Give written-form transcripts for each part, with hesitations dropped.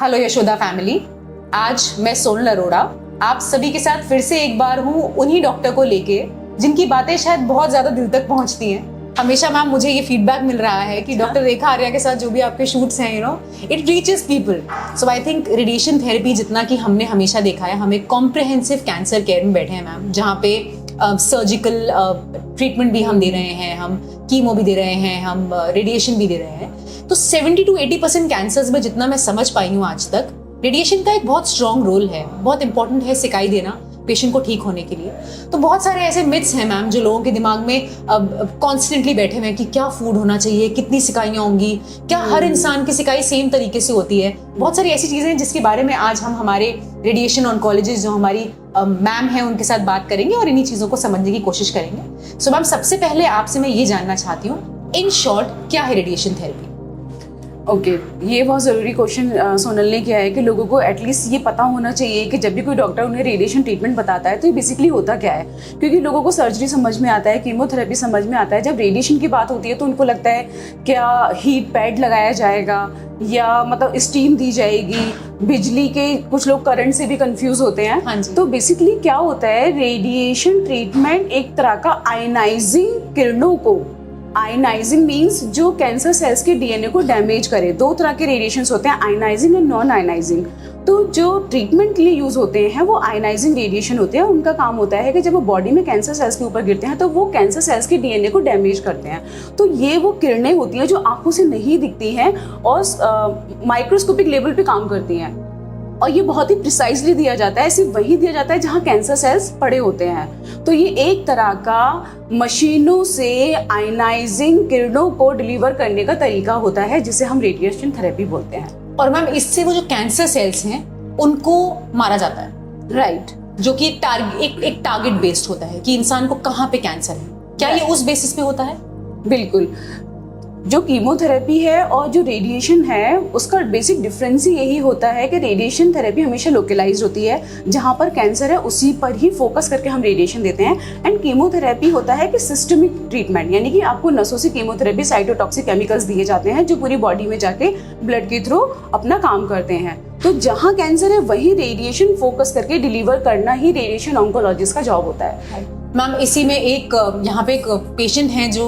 Hello Yashoda family. आज मैं सोनल अरोड़ा आप सभी के साथ फिर से एक बार हूँ उन्हीं डॉक्टर को लेके जिनकी बातें शायद बहुत ज्यादा दिल तक पहुंचती हैं। हमेशा मैम मुझे ये फीडबैक मिल रहा है कि डॉक्टर रेखा आर्या के साथ जो भी आपके शूट्स हैं it reaches people. So I think radiation therapy जितना कि हमने हमेशा देखा है, हम एक कॉम्प्रिहेंसिव कैंसर केयर में बैठे हैं मैम, जहाँ पे सर्जिकल ट्रीटमेंट भी हम दे रहे हैं, हम कीमो भी दे रहे हैं, हम रेडिएशन भी दे रहे हैं। तो 70 to 80% कैंसर्स में जितना मैं समझ पाई हूँ आज तक, रेडिएशन का एक बहुत स्ट्रॉन्ग रोल है, बहुत इंपॉर्टेंट है सिकाई देना पेशेंट को ठीक होने के लिए। तो बहुत सारे ऐसे मिथ्स हैं मैम जो लोगों के दिमाग में कॉन्स्टेंटली बैठे हुए हैं कि क्या फूड होना चाहिए, कितनी सिकाइयाँ होंगी, क्या हर इंसान की सिकाई सेम तरीके से होती है। बहुत सारी ऐसी चीज़ें हैं जिसके बारे में आज हम हमारे रेडिएशन ऑन्कोलॉजिस्ट जो हमारी मैम है उनके साथ बात करेंगे और इन्हीं चीज़ों को समझने की कोशिश करेंगे। सो मैम, सबसे पहले आपसे मैं ये जानना चाहती हूँ, इन शॉर्ट क्या है रेडिएशन थेरेपी? ओके, ये बहुत ज़रूरी क्वेश्चन सोनल ने किया है कि लोगों को एटलीस्ट ये पता होना चाहिए कि जब भी कोई डॉक्टर उन्हें रेडिएशन ट्रीटमेंट बताता है तो ये बेसिकली होता क्या है। क्योंकि लोगों को सर्जरी समझ में आता है, कीमोथेरेपी समझ में आता है, जब रेडिएशन की बात होती है तो उनको लगता है क्या हीट पैड लगाया जाएगा या मतलब स्टीम दी जाएगी, बिजली के कुछ लोग करंट से भी कंफ्यूज होते हैं। हाँ जी। तो बेसिकली क्या होता है, रेडिएशन ट्रीटमेंट एक तरह का आयनाइजिंग किरणों को, आयनाइजिंग मीन्स जो कैंसर सेल्स के डीएनए को डैमेज करे। दो तरह के रेडिएशंस होते हैं, आयनाइजिंग एंड नॉन आयनाइजिंग। तो जो ट्रीटमेंट के लिए यूज होते हैं वो आयनाइजिंग रेडिएशन होते हैं। उनका काम होता है कि जब वो बॉडी में कैंसर सेल्स के ऊपर गिरते हैं तो वो कैंसर सेल्स के डीएनए को डैमेज करते हैं। तो ये वो किरणें होती हैं जो आंखों से नहीं दिखती हैं और माइक्रोस्कोपिक लेवल पे काम करती हैं, और ये बहुत ही प्रिसाइजली दिया जाता है, सिर्फ वही दिया जाता है जहाँ कैंसर सेल्स पड़े होते हैं। तो ये एक तरह का मशीनों से आयनाइजिंग किरणों को डिलीवर करने का तरीका होता है जिसे हम रेडिएशन थेरेपी बोलते हैं। और मैम, इससे वो जो कैंसर सेल्स हैं उनको मारा जाता है, राइट। जो कि एक टारगेट बेस्ड होता है कि इंसान को कहाँ पे कैंसर है। क्या ये उस बेसिस पे होता है? बिल्कुल। जो कीमोथेरेपी है और जो रेडिएशन है उसका बेसिक डिफरेंस ही यही होता है कि रेडिएशन थेरेपी हमेशा लोकलाइज्ड होती है, जहाँ पर कैंसर है उसी पर ही फोकस करके हम रेडिएशन देते हैं। एंड कीमोथेरेपी होता है कि सिस्टमिक ट्रीटमेंट, यानी कि आपको नसों से कीमोथेरेपी साइटोटॉक्सिक केमिकल्स दिए जाते हैं जो पूरी बॉडी में जाके ब्लड के थ्रू अपना काम करते हैं। तो जहाँ कैंसर है वही रेडिएशन फोकस करके डिलीवर करना ही रेडिएशन ऑन्कोलॉजिस्ट का जॉब होता है। मैम, इसी में एक यहाँ पे एक पेशेंट हैं जो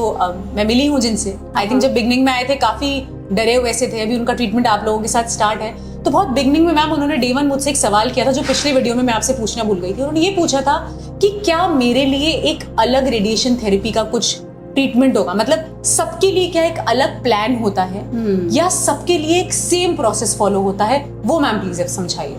मैं मिली हूँ जिनसे, आई थिंक जब बिगनिंग में आए थे काफी डरे हुए से थे। अभी उनका ट्रीटमेंट आप लोगों के साथ स्टार्ट है। तो बहुत बिगनिंग में मैम उन्होंने डे 1 मुझसे एक सवाल किया था जो पिछले वीडियो में मैं आपसे पूछना भूल गई थी। उन्होंने ये पूछा था कि क्या मेरे लिए एक अलग रेडिएशन थेरेपी का कुछ ट्रीटमेंट होगा, मतलब सबके लिए क्या एक अलग प्लान होता है या सबके लिए एक सेम प्रोसेस फॉलो होता है? वो मैम प्लीज समझाइए।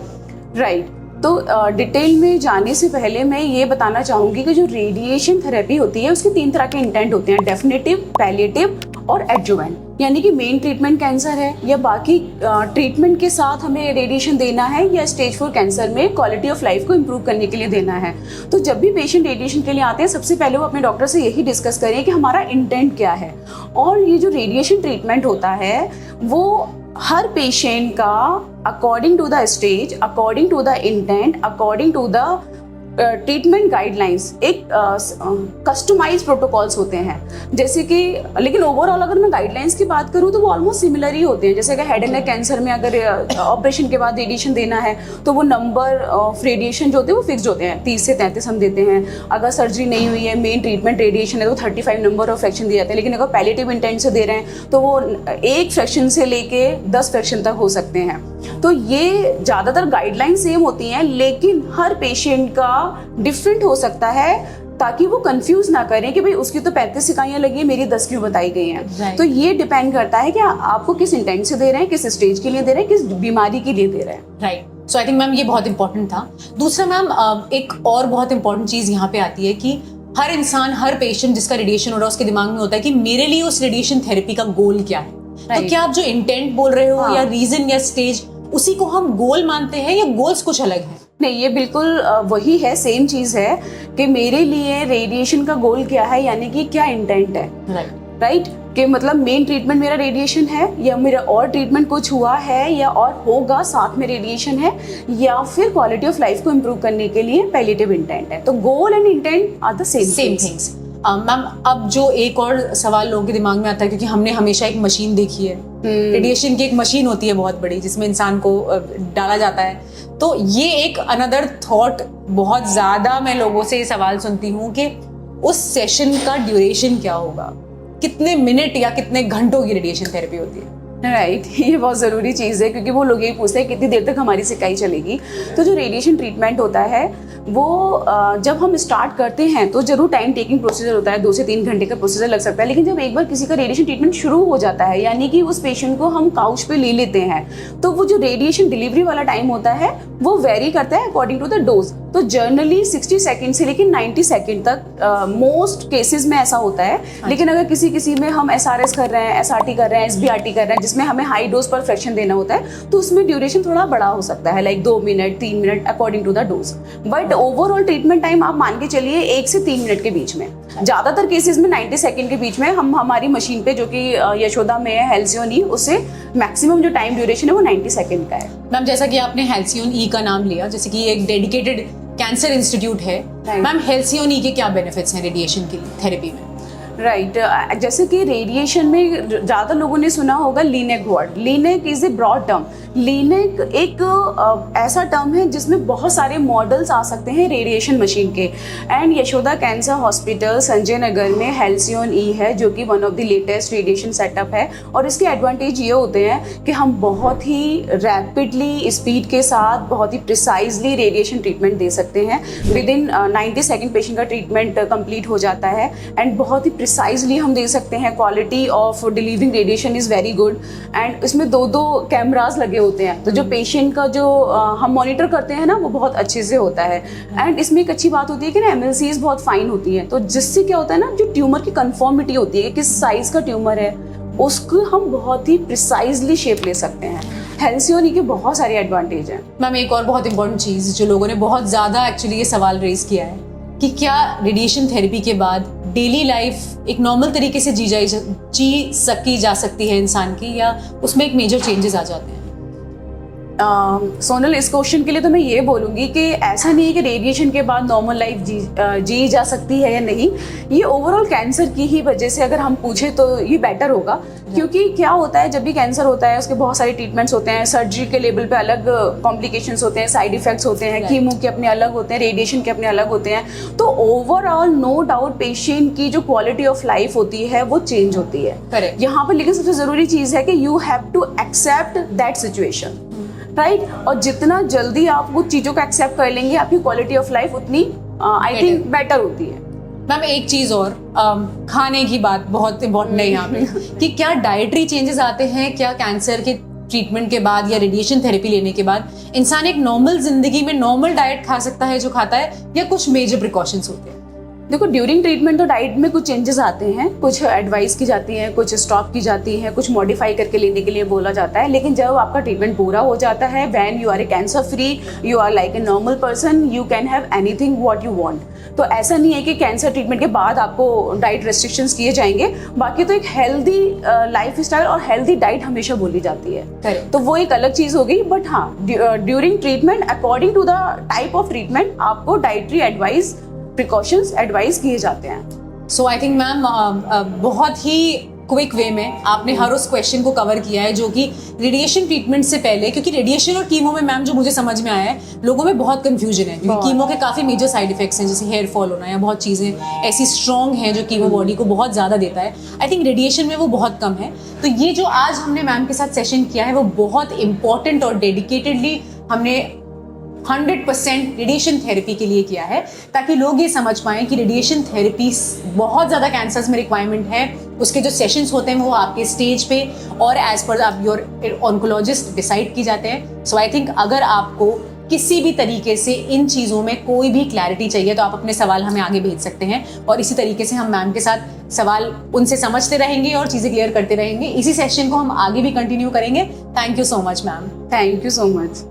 राइट। तो डिटेल में जाने से पहले मैं ये बताना चाहूँगी कि जो रेडिएशन थेरेपी होती है उसके 3 तरह के इंटेंट होते हैं, डेफिनेटिव, पैलिएटिव और एडजुवेंट। यानी कि मेन ट्रीटमेंट कैंसर है या बाकी ट्रीटमेंट के साथ हमें रेडिएशन देना है या स्टेज 4 कैंसर में क्वालिटी ऑफ लाइफ को इम्प्रूव करने के लिए देना है। तो जब भी पेशेंट रेडिएशन के लिए आते हैं सबसे पहले वो अपने डॉक्टर से यही डिस्कस करें कि हमारा इंटेंट क्या है। और ये जो रेडिएशन ट्रीटमेंट होता है वो हर पेशेंट का according to the stage, according to the intent, according to the treatment guidelines एक कस्टमाइज प्रोटोकॉल्स होते हैं। जैसे कि लेकिन ओवरऑल अगर मैं गाइडलाइंस की बात करूँ तो वो ऑलमोस्ट सिमिलर ही होते हैं। जैसे कि हेड एंड नेक कैंसर में अगर ऑपरेशन के बाद रेडिएशन देना है तो वो नंबर ऑफ रेडिएशन जो होते हैं वो फिक्स्ड होते हैं, 30 से 33 हम देते हैं। अगर सर्जरी नहीं हुई है, मेन ट्रीटमेंट रेडिएशन है तो 35 नंबर ऑफ फ्रैक्शन दिए जाते हैं। लेकिन अगर पैलिएटिव इंटेंट से दे रहे हैं तो वो 1 फ्रैक्शन से लेके 10 फ्रैक्शन तक हो सकते हैं। तो ये ज़्यादातर गाइडलाइन सेम होती हैं, लेकिन हर पेशेंट का डिफरेंट हो सकता है ताकि वो कंफ्यूज ना करें कि भाई उसकी तो 35 इकाइयाँ लगी है, मेरी 10 क्यों बताई गई हैं। तो ये डिपेंड करता है कि आपको किस इंटेंट से दे रहे हैं, किस स्टेज के लिए दे रहे हैं, किस बीमारी के लिए दे रहे हैं। Right. So I think ma'am ये बहुत इंपॉर्टेंट था। दूसरा मैम, एक और बहुत इंपॉर्टेंट चीज यहाँ पे आती है कि हर इंसान, हर पेशेंट जिसका रेडिएशन हो रहा है उसके दिमाग में होता है कि मेरे लिए उस रेडिएशन थेरेपी का गोल क्या है। तो क्या आप जो इंटेंट बोल रहे हो या रीजन या स्टेज, उसी को हम गोल मानते हैं या गोल्स कुछ अलग है? नहीं, ये बिल्कुल वही है, सेम चीज़ है कि मेरे लिए रेडिएशन का गोल क्या है, यानी कि क्या इंटेंट है। राइट। कि मतलब मेन ट्रीटमेंट मेरा रेडिएशन है या मेरा और ट्रीटमेंट कुछ हुआ है या और होगा साथ में रेडिएशन है, या फिर क्वालिटी ऑफ लाइफ को इम्प्रूव करने के लिए पैलिएटिव इंटेंट है। तो goal and intent are the same things. Ma'am अब जो एक और सवाल लोगों के दिमाग में आता है, क्योंकि हमने हमेशा एक मशीन देखी है, रेडिएशन की एक मशीन होती है बहुत बड़ी जिसमें इंसान को डाला जाता है, तो ये एक अनदर थॉट बहुत ज्यादा मैं लोगों से ये सवाल सुनती हूँ कि उस सेशन का ड्यूरेशन क्या होगा, कितने मिनट या कितने घंटों की रेडिएशन थेरेपी होती है? राइट ये बहुत ज़रूरी चीज़ है, क्योंकि वो लोग यही पूछते हैं कितनी देर तक हमारी सिकाई चलेगी। तो जो रेडिएशन ट्रीटमेंट होता है वो जब हम स्टार्ट करते हैं तो जरूर टाइम टेकिंग प्रोसीजर होता है, 2 से 3 घंटे का प्रोसीजर लग सकता है। लेकिन जब एक बार किसी का रेडिएशन ट्रीटमेंट शुरू हो जाता है, यानी कि उस पेशेंट को हम काउच पे ले लेते हैं, तो वो जो रेडिएशन डिलीवरी वाला टाइम होता है वो वेरी करता है अकॉर्डिंग टू द डोज। तो जर्नली 60 सेकेंड से लेकिन 90 सेकेंड तक मोस्ट केसेस में ऐसा होता है। लेकिन अगर किसी में हम SRS कर रहे हैं, SRT कर रहे हैं, SBRT कर रहे हैं, जिसमें हमें हाई डोज पर फ्रैक्शन देना होता है, तो उसमें ड्यूरेशन थोड़ा बड़ा हो सकता है, like 2 minute 3 minute according to the dose. But overall treatment time आप मान के चलिए 1 से 3 मिनट के बीच में। ज्यादातर केसेस में 90 सेकेंड के बीच में हम हमारी मशीन पे, जो कि यशोदा में है हेल्सियन ई, उससे मैक्सिमम जो टाइम ड्यूरेशन है वो 90 सेकेंड का है। मैम जैसा कि आपने हेल्सियन ई का नाम लिया, जैसे कि एक डेडिकेटेड कैंसर इंस्टीट्यूट है, मैम हेल्सियन ई के क्या बेनिफिट्स हैं रेडिएशन की थेरेपी में? राइट जैसे कि रेडिएशन में ज़्यादा लोगों ने सुना होगा linac word. Linac is a broad term. Linac एक ऐसा टर्म है जिसमें बहुत सारे मॉडल्स आ सकते हैं रेडिएशन मशीन के। And Yashoda cancer hospital Sanjay Nagar में हेल्सियन ई है, जो कि one of the latest radiation setup है। और इसके एडवांटेज ये होते हैं कि हम बहुत ही रैपिडली स्पीड के साथ बहुत ही प्रिसाइजली रेडिएशन ट्रीटमेंट दे सकते हैं। विद इन 90 सेकेंड पेशेंट का ट्रीटमेंट कंप्लीट हो जाता है एंड बहुत ही प्रिसाइजली हम दे सकते हैं। Quality of delivering radiation is very good. And इसमें 2 कैमरास लगे होते हैं, तो जो पेशेंट का जो हम मॉनिटर करते हैं ना, वो बहुत अच्छे से होता है। एंड इसमें एक अच्छी बात होती है कि ना MLCs बहुत फाइन होती हैं, तो जिससे क्या होता है ना, जो ट्यूमर की कन्फर्मिटी होती है कि किस साइज का ट्यूमर है, उसको हम बहुत ही प्रिसाइजली शेप ले सकते हैं। हेल्सियन ई के बहुत सारे एडवांटेज हैं। मैम एक और बहुत इंपॉर्टेंट चीज़ जो लोगों ने बहुत ज़्यादा एक्चुअली ये सवाल रेज किया है कि क्या रेडिएशन थेरेपी के बाद डेली लाइफ एक नॉर्मल तरीके से जी सकी जा सकती है इंसान की, या उसमें एक मेजर चेंजेस आ जाते हैं? सोनल, इस क्वेश्चन के लिए तो मैं ये बोलूँगी कि ऐसा नहीं है कि रेडिएशन के बाद नॉर्मल लाइफ जी जा सकती है या नहीं। ये ओवरऑल कैंसर की ही वजह से अगर हम पूछे तो ये बेटर होगा, क्योंकि क्या होता है जब भी कैंसर होता है उसके बहुत सारे ट्रीटमेंट्स होते हैं। सर्जरी के लेवल पे अलग कॉम्प्लिकेशंस होते हैं, साइड इफेक्ट्स होते हैं, कीमो के अपने अलग होते हैं, रेडिएशन के अपने अलग होते हैं। तो ओवरऑल नो डाउट पेशेंट की जो क्वालिटी ऑफ लाइफ होती है वो चेंज होती है यहाँ पर। लेकिन सबसे ज़रूरी चीज़ है कि you have to accept that situation, right. और जितना जल्दी आप वो चीज़ों को एक्सेप्ट कर लेंगे, आपकी क्वालिटी ऑफ लाइफ उतनी आई थिंक बेटर होती है। मैम एक चीज़ और, खाने की बात बहुत इम्पोर्टेंट है यहाँ पे कि क्या डाइटरी चेंजेस आते हैं क्या कैंसर के ट्रीटमेंट के बाद या रेडिएशन थेरेपी लेने के बाद? इंसान एक नॉर्मल जिंदगी में नॉर्मल डाइट खा सकता है जो खाता है, या कुछ मेजर प्रिकॉशंस होते हैं? देखो, ड्यूरिंग ट्रीटमेंट तो डाइट में कुछ चेंजेस आते हैं, कुछ एडवाइस की जाती है, कुछ स्टॉप की जाती है, कुछ मॉडिफाई करके लेने के लिए बोला जाता है। लेकिन जब आपका ट्रीटमेंट पूरा हो जाता है, when you are a cancer free, you are like a normal person, you can have anything what you want. तो ऐसा नहीं है कि कैंसर ट्रीटमेंट के बाद आपको डाइट रेस्ट्रिक्शंस किए जाएंगे। बाकी तो एक हेल्दी लाइफ स्टाइल और हेल्दी डाइट हमेशा बोली जाती है, तो वो एक अलग चीज़ होगी। बट हाँ, during treatment according to the type of treatment आपको डाइटरी एडवाइस, प्रिकॉशंस एडवाइस किए जाते हैं। सो आई थिंक मैम बहुत ही क्विक वे में आपने हर उस क्वेश्चन को कवर किया है जो कि रेडिएशन ट्रीटमेंट से पहले, क्योंकि रेडिएशन और कीमो में मैम जो मुझे समझ में आया है, लोगों में बहुत कंफ्यूजन है, क्योंकि कीमो के काफ़ी मेजर साइड इफेक्ट्स हैं, जैसे हेयर फॉल होना या बहुत चीज़ें ऐसी स्ट्रॉन्ग हैं जो कीमो बॉडी को बहुत ज़्यादा देता है। आई थिंक रेडिएशन में वो बहुत कम है। तो ये जो आज हमने मैम के साथ सेशन किया है वो बहुत इंपॉर्टेंट और डेडिकेटेडली हमने 100% रेडिएशन थेरेपी के लिए किया है, ताकि लोग ये समझ पाएं कि रेडिएशन थेरेपी बहुत ज़्यादा कैंसर्स में रिक्वायरमेंट है। उसके जो सेशंस होते हैं वो आपके स्टेज पे और एज पर आप योर ऑन्कोलॉजिस्ट डिसाइड की जाते हैं। सो आई थिंक अगर आपको किसी भी तरीके से इन चीज़ों में कोई भी क्लैरिटी चाहिए तो आप अपने सवाल हमें आगे भेज सकते हैं, और इसी तरीके से हम मैम के साथ सवाल उनसे समझते रहेंगे और चीज़ें क्लियर करते रहेंगे। इसी सेशन को हम आगे भी कंटिन्यू करेंगे। Thank you so much ma'am. Thank you so much.